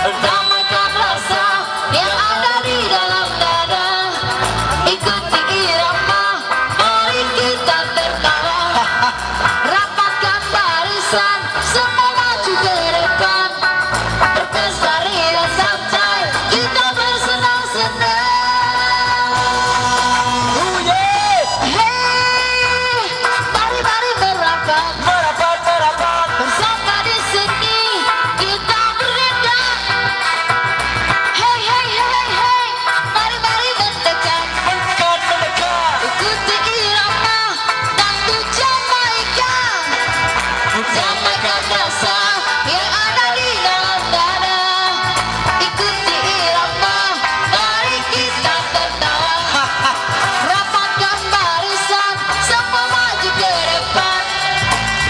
Damaikan rasa yang ada di dalam dada. Ikuti irama, mari kita tertawa. Rapatkan barisan, semua maju ke depan. Berpesta ria santai, kita bersenang-senang. Mari-mari merapat, bersama di sini kita berdendang. Mari-mari mendekat, ikuti irama dangdut Jamaika. Damaikan rasa yang ada di dalam dada. Ikuti irama, mari kita tertawa. Rapatkan barisan, semua maju ke depan.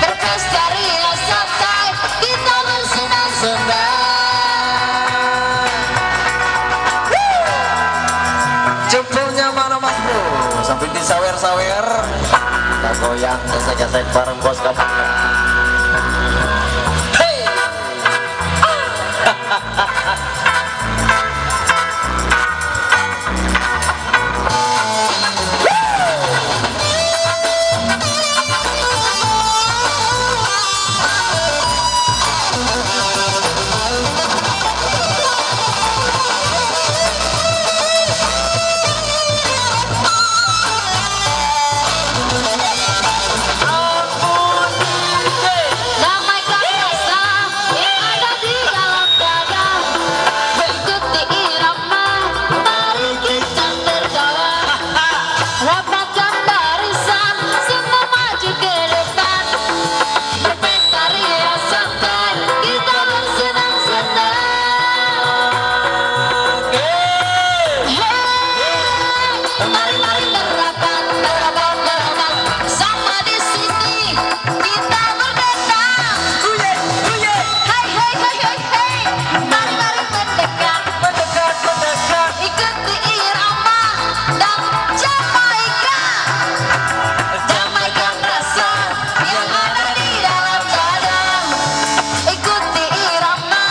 Berpesta ria santai, kita bersenang-senang. Jempolnya mana mas bro? Sampai disawer-sawer. Kita goyang gesek-gesek bareng bos kamu. Hey! Damaikan rasa yang ada di dalam dada. Ikuti irama, mari kita tertawa. Rapatkan barisan, semua maju ke depan. Berpesta ria santai, kita bersenang-senang. Mari-mari merapat, sama di sini kita berdendang. Mari-mari mendekat, ikuti irama dan Jamaika. Damaikan rasa yang ada di dalam dada. Ikuti irama,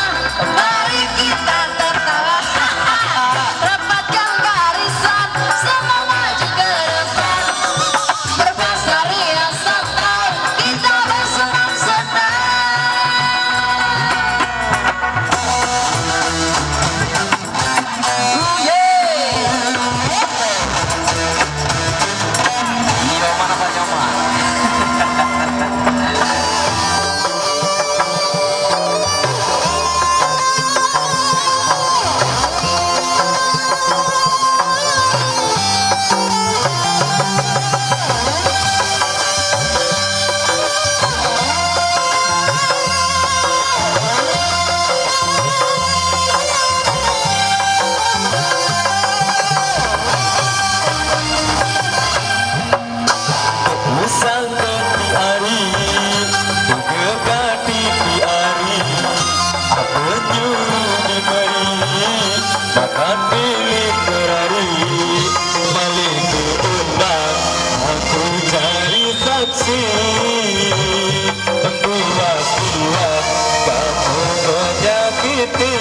mari kita tertawa. Rapatkan barisan, semua maju ke depan. Berpesta ria santai, kita bersenang-senang. Iya mana Pak Nyoman? Usalkan di ari, gegati di ari, aku nyuruh di mari, makan milik berari, balik ke undang, aku cari saksi, puas-puas, kamu menyakiti.